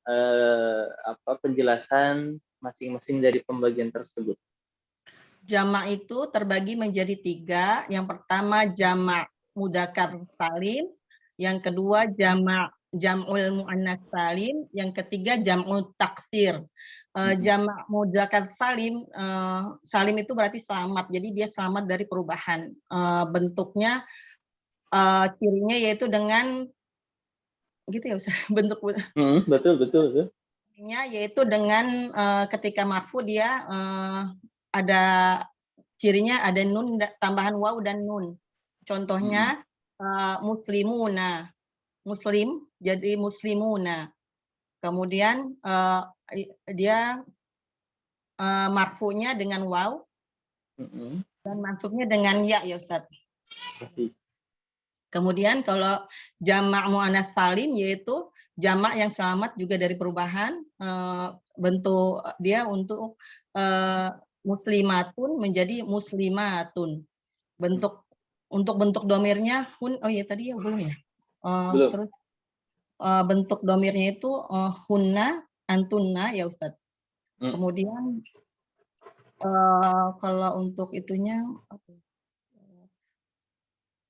penjelasan masing-masing dari pembagian tersebut. Jamak itu terbagi menjadi 3. Yang pertama jamak mudzakkar salim, yang kedua jamak jam'ul muannas salim, yang ketiga jam'ul taksir. Jamak mudzakkar salim, salim itu berarti selamat. Jadi dia selamat dari perubahan. Bentuknya cirinya yaitu dengan gitu ya, Ustaz. Bentuk Betul. yaitu dengan ketika marfu dia ada cirinya ada nun tambahan waw dan nun. Contohnya muslimuna, muslim jadi muslimuna. Kemudian dia marfunya dengan waw dan mansubnya dengan ya, Ustaz. Kemudian kalau jamak muannats salim yaitu jamak yang selamat juga dari perubahan, bentuk dia untuk muslimatun menjadi muslimatun. Untuk bentuk domirnya hun, oh ya tadi ya belum ya. Belum. Terus bentuk domirnya itu hunna, antunna ya Ustadz. Kemudian kalau untuk itunya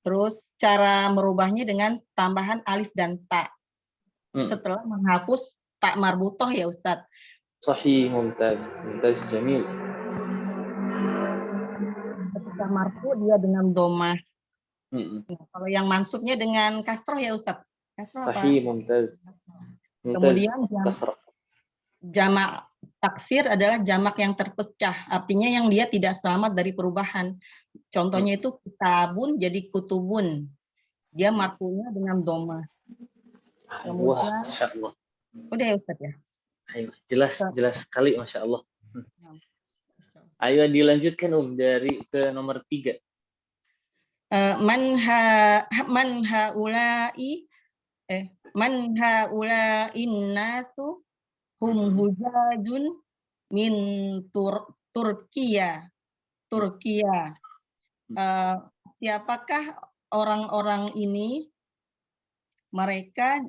terus cara merubahnya dengan tambahan alif dan ta. Setelah menghapus tak marbutoh ya Ustadz. Sahih, mumtaz jamil. Ketika marfu dia dengan domah. Nah, kalau yang mansubnya dengan kasroh ya Ustadz. Kasroh apa? Sahih, mumtaz. Kemudian jamak taksir adalah jamak yang terpecah. Artinya yang dia tidak selamat dari perubahan. Contohnya itu kitabun jadi kutubun. Dia marfunya dengan domah. Kemudian, Masya Allah. Udah ya Ustadz ya? Ayo, jelas sekali Masya Allah. Ayo dilanjutkan dari ke nomor 3. Man haula'in nasu hum hujajun min Turkiya. Siapakah orang-orang ini? Mereka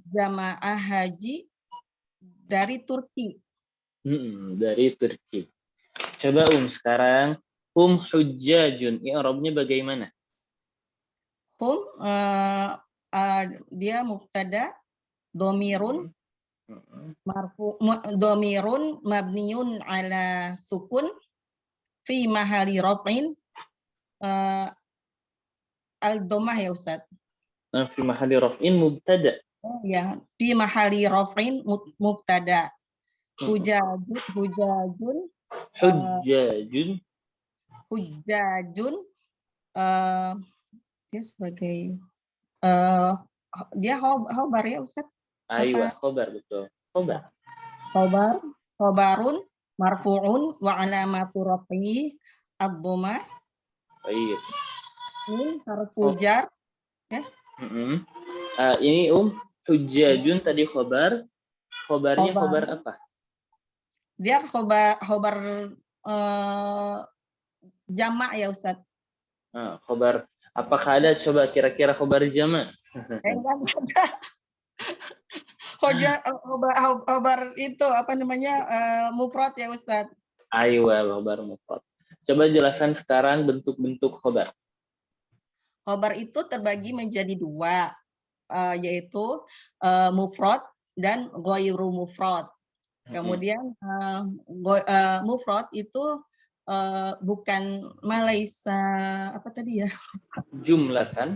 jamaah haji dari Turki. Dari Turki. Coba sekarang hujjajun. I'rabnya bagaimana? Dia mubtada domirun domirun mabniun ala sukun fi mahali raf'in al-domah ya Ustaz. Fi mahali raf'in mubtada. Ya, fi mahali raf'in mubtada. Hujajun dia sebagai dia khobar ya Ustaz? Aywa, khobar betul. Khobarun marfu'un wa alamatu raf'i ad-dhamma. Baik. Min harfu jar ya. Ini hujjajun tadi khobar. Khobarnya khobar apa? Dia khobar jamak ya Ustaz. Nah, khobar. Apakah ada coba kira-kira khobar jamak? Enggak ada. Khobar itu apa namanya mufrad ya Ustaz. Ayo, khobar mufrad. Coba jelaskan sekarang bentuk-bentuk khobar. Khobar itu terbagi menjadi dua, yaitu mufrad dan ghairu mufrad. Kemudian mufrad itu bukan malaisa apa tadi ya? Jumlatan.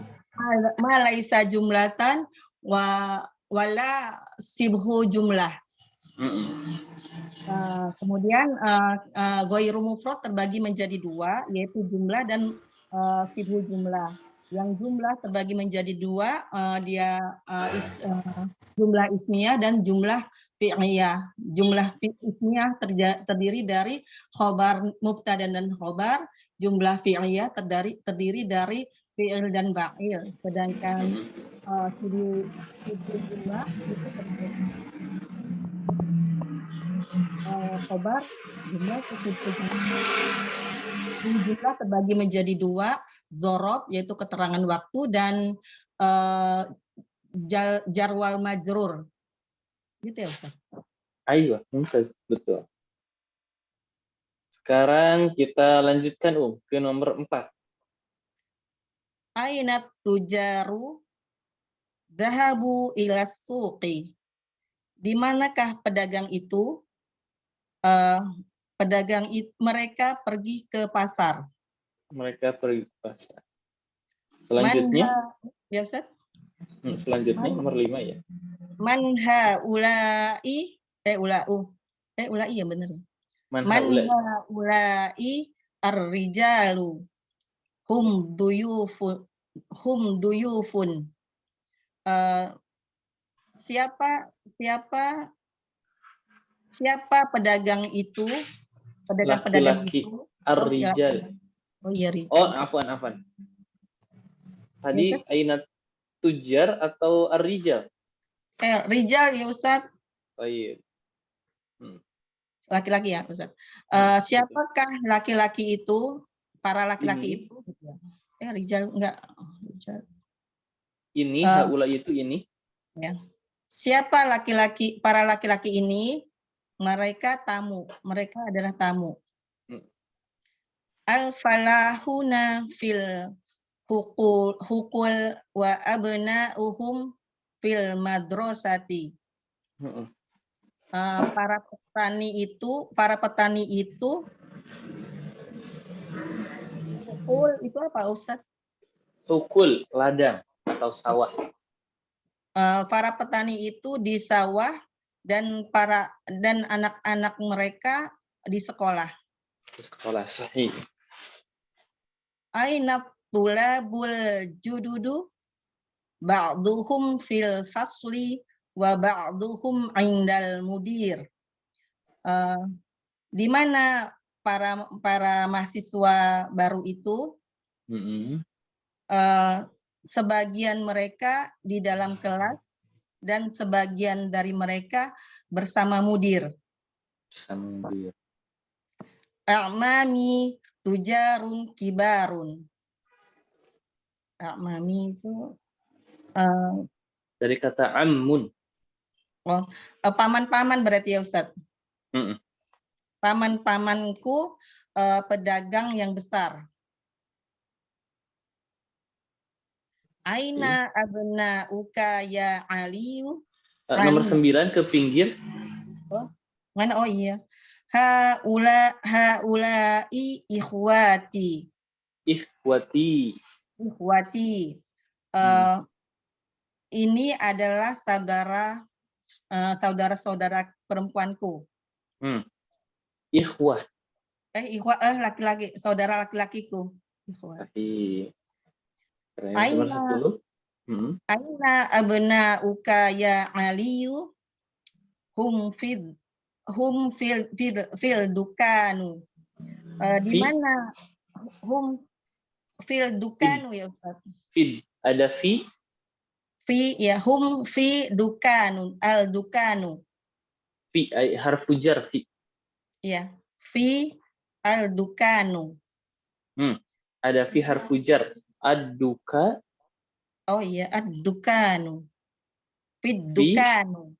Malaisa jumlatan wala sibhu jumlah. Kemudian ghairu mufrad terbagi menjadi dua, yaitu jumlah dan sibhu jumlah. Yang jumlah terbagi menjadi dua, dia jumlah ismiyah dan jumlah fi'liyah. Jumlah ismiyah terdiri dari khobar mubtada dan khobar, jumlah fi'liyah terdiri dari fi'il dan fa'il. Sedangkan sibhu jumlah itu terdiri khobar jumlah terbagi menjadi dua, zorob yaitu keterangan waktu dan jarwal majrur. Gitu ya Ustaz. Ayo, betul. Sekarang kita lanjutkan ke nomor 4. Ainat tujaru dhahabu ila suqi. Di manakah pedagang itu? Mereka pergi ke pasar. Mereka pergi ke pasar. Selanjutnya, ya Ustaz? Selanjutnya nomor 5 ya. Man haula'i ulai ya benar ya. Man haula'i ar-rijalu hum duyufun. Siapa pedagang itu? Pedagang itu. Ar-rijal. Afwan. Tadi ainat tujar atau ar-rijal? Rijal ya Ustaz. Oh iya. Laki-laki ya Ustaz. Siapakah laki-laki itu? Para laki-laki itu. Rijal enggak. Rijal. Ini haula itu ini. Ya. Siapa para laki-laki ini? Mereka tamu. Mereka adalah tamu. Al-falahuna fil hukul wa abna'uhum fil madrasati. Para petani itu hukul itu apa Ustaz? Hukul, ladang atau sawah. Para petani itu di sawah dan anak-anak mereka di sekolah. Di sekolah, sahih. Ainat tulabul jududu ba'duhum fil fasli wa ba'duhum indal mudir. Di mana para mahasiswa baru itu? Sebagian mereka di dalam kelas dan sebagian dari mereka bersama mudir. A'mami tujarun kibarun. A'mami itu dari kata ammun. Paman-paman berarti ya Ustaz. Paman-pamanku pedagang yang besar. Aina abna uka ya Aliyu. Nomor 9 ke pinggir. Mana? Oh iya. Haulai ikhwati. Ini adalah saudara-saudara perempuanku. Ikhwah. Laki-laki, saudara laki-lakiku. Ikhwah. Aina abna uka ya Aliyu hum fil dukanu. Di mana hum fil dukanu ya Ustaz? Ada fi ya hum fi dukanu al dukanu. Fi harfu jar fi. Ya, fi al-dukanu. Ada fi harfu jar. Ad-duka. Oh iya, ad-dukanu. Fi Fi. dukanu.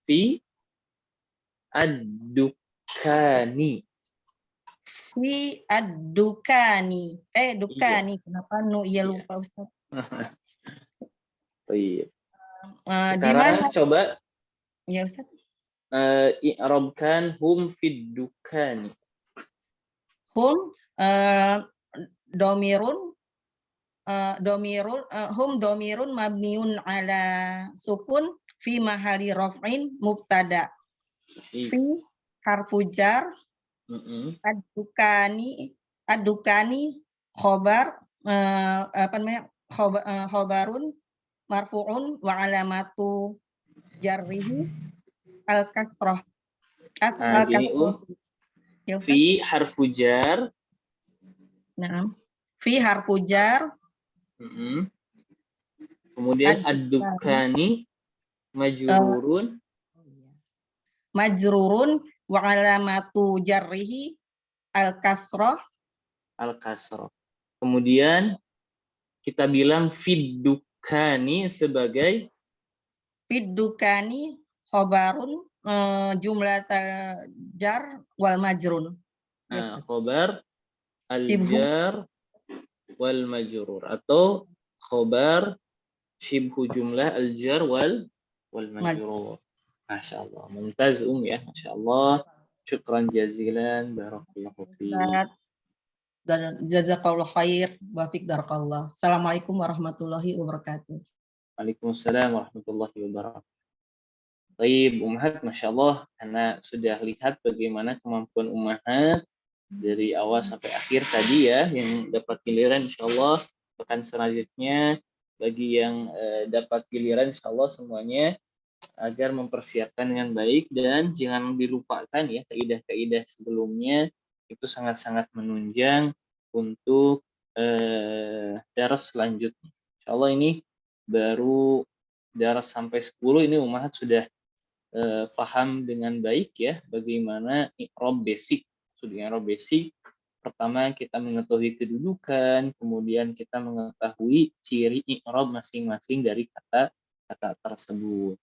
Fi ad-dukani. Fi ad-dukani. Dukani. Kenapa nu? Iya lupa Ustaz. Baik. Di Sekarang mana? coba Ya Ustaz. i'rabkan hum fid dukani. Hum domirun hum domirun mabniun ala sukun fi mahali raf'in mubtada. Fi harfu jar ad-dukani khobar apa namanya khobarun marfu'un wa alamatu jarrihi al-kasrah. Gini fi harfu jar. Nah, fi harfu jar. Kemudian ad-dukani majrurun. Majrurun wa alamatu jarrihi al-kasrah. Al-kasrah. Kemudian kita bilang fid dukani sebagai Fid dukani khobarun jumlah jar wal majrun. Khobar al-jar wal majrur atau khobar shibhu jumlah al-jar wal majrur. Masya Allah. Mumtaz ya. Masya Allah. Syukran jazilan. Barakallahu fiik. Jazakallah khair. Wa fiik barakallah. Assalamualaikum warahmatullahi wabarakatuh. Waalaikumsalam warahmatullahi wabarakatuh. Baik, Ummahat, Masya Allah, karena sudah lihat bagaimana kemampuan Ummahat dari awal sampai akhir tadi ya, yang dapat giliran Insya Allah, pekan selanjutnya bagi yang dapat giliran Insya Allah semuanya, agar mempersiapkan dengan baik dan jangan dilupakan ya kaidah-kaidah sebelumnya, itu sangat-sangat menunjang untuk daras selanjutnya. Insya Allah ini baru daras sampai 10 ini Ummahat sudah faham dengan baik ya bagaimana i'rab basic. Maksudnya i'rab basic, pertama kita mengetahui kedudukan, kemudian kita mengetahui ciri i'rab masing-masing dari kata-kata tersebut.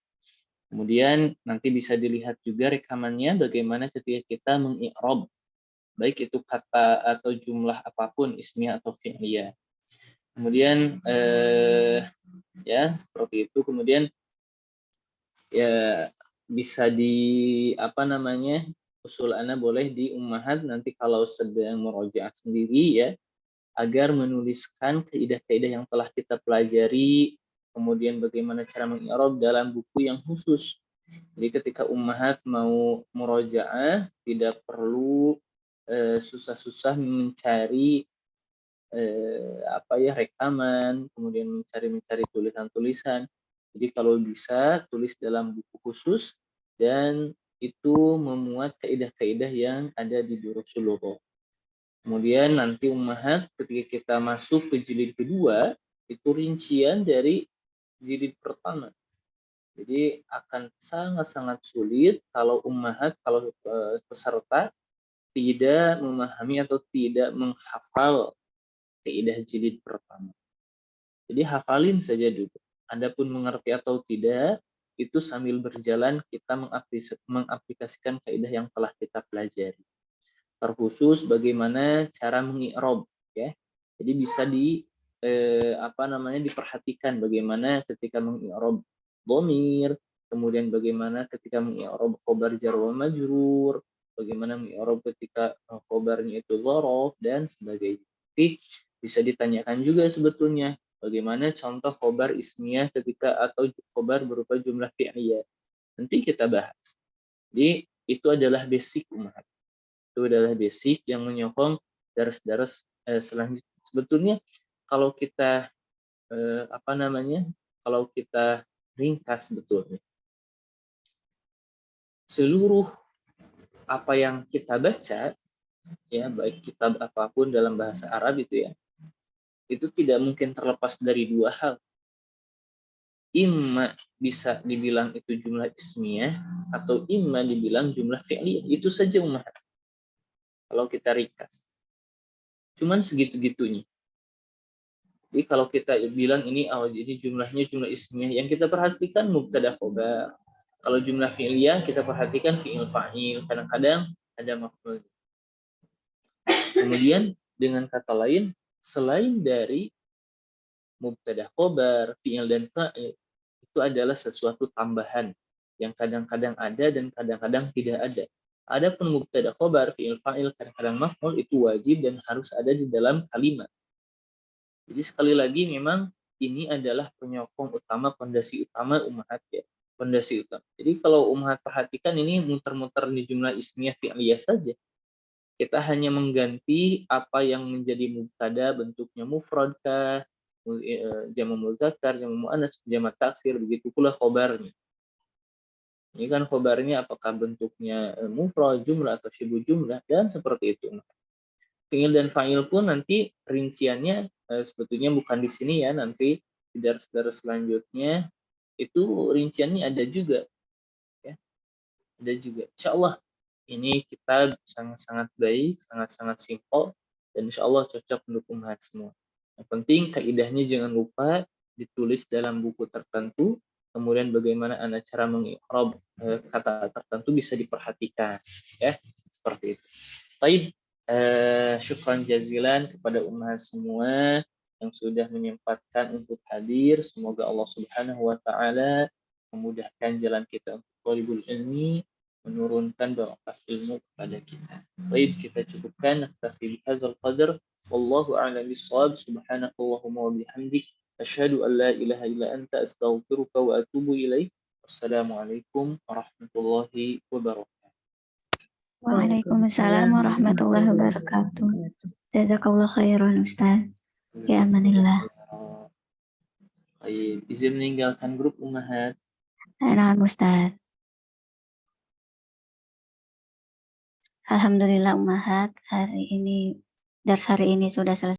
Kemudian nanti bisa dilihat juga rekamannya bagaimana ketika kita mengi'rab baik itu kata atau jumlah apapun, ismiyah atau fi'liyah. Kemudian ya seperti itu. Kemudian ya bisa di usul ana boleh di Ummahat nanti kalau sedang murojaah sendiri ya, agar menuliskan kaidah-kaidah yang telah kita pelajari, kemudian bagaimana cara mengi'rab dalam buku yang khusus. Jadi ketika Ummahat mau murojaah tidak perlu susah-susah mencari rekaman, kemudian mencari tulisan-tulisan. Jadi kalau bisa tulis dalam buku khusus dan itu memuat kaidah-kaidah yang ada di Durusul Lughah. Kemudian nanti Ummahat ketika kita masuk ke jilid kedua itu rincian dari jilid pertama. Jadi akan sangat-sangat sulit kalau Ummahat, kalau peserta tidak memahami atau tidak menghafal kaidah jilid pertama. Jadi hafalin saja dulu. Adapun mengerti atau tidak, itu sambil berjalan kita mengaplikasikan kaidah yang telah kita pelajari. Terkhusus bagaimana cara mengi'rab ya. Jadi bisa diperhatikan bagaimana ketika mengi'rab dhamir, kemudian bagaimana ketika mengi'rab khobar jar wa majrur, bagaimana mengi'rab ketika khobarnya itu dzaraf dan sebagainya. Tapi bisa ditanyakan juga sebetulnya bagaimana contoh khobar ismiyah ketika atau khobar berupa jumlah fi'liyah. Nanti kita bahas. Jadi itu adalah basic Ummahat. Itu adalah basic yang menyokong daras-daras selanjutnya. Sebetulnya kalau kita kalau kita ringkas sebetulnya seluruh apa yang kita baca ya, baik kitab apapun dalam bahasa Arab itu ya, itu tidak mungkin terlepas dari dua hal. imma bisa dibilang itu jumlah ismiyah atau imma dibilang jumlah fi'liyah. Itu saja ummahat. Kalau kita ringkas. Cuman segitu-gitunya. Jadi kalau kita bilang ini jumlahnya jumlah ismiyah, yang kita perhatikan mubtada khobar. Kalau jumlah fi'liyah kita perhatikan fi'il fa'il, kadang-kadang ada maf'ul. Kemudian dengan kata lain, selain dari mubtada khobar, fi'il dan fa'il, itu adalah sesuatu tambahan yang kadang-kadang ada dan kadang-kadang tidak ada. Adapun mubtada khobar, fi'il fa'il, kadang-kadang maf'ul itu wajib dan harus ada di dalam kalimat. Jadi sekali lagi memang ini adalah penyokong utama, fondasi utama ummahat ya. Fondasi utama. Jadi kalau ummahat perhatikan ini muter-muter di jumlah ismiyah fi'liyah saja. Kita hanya mengganti apa yang menjadi mubtada bentuknya mufrad kah, jamak muzakkar, jamak muannas, jamak taksir, begitu pula khobarnya. Ini kan khobarnya apakah bentuknya mufrad, jumlah atau syibu jumlah, dan seperti itu. Fi'il dan fa'il pun nanti rinciannya sebetulnya bukan di sini ya, nanti di dars-dars selanjutnya itu rinciannya ada juga. Ya. Ada juga. Insyaallah ini kita sangat-sangat baik, sangat-sangat simpel, dan insyaallah cocok untuk ummahat semua. Yang penting kaidahnya jangan lupa ditulis dalam buku tertentu, kemudian bagaimana Anda cara mengi'rab kata tertentu bisa diperhatikan, ya seperti itu. Baik, syukran jazilan kepada ummahat semua yang sudah menyempatkan untuk hadir. Semoga Allah Subhanahu wa taala memudahkan jalan kita untuk thalibul ilmi, menurunkan barokah ilmu kepada kita. Baik, kita cukupkan naktafi bihadzal qadar. Wallahu a'lam bissawab. Subhanakallahumma wa bihamdik asyhadu an la ilaha illa anta astaghfiruka wa atubu ilaik. Wassalamualaikum warahmatullahi wabarakatuh. Waalaikumsalam warahmatullahi wabarakatuh. Jazakallah khairan Ustaz. Ya amanillah. Baik, izin meninggalkan grup ummahat. Nah, Ustaz. Alhamdulillah ummahat, dars hari ini sudah selesai.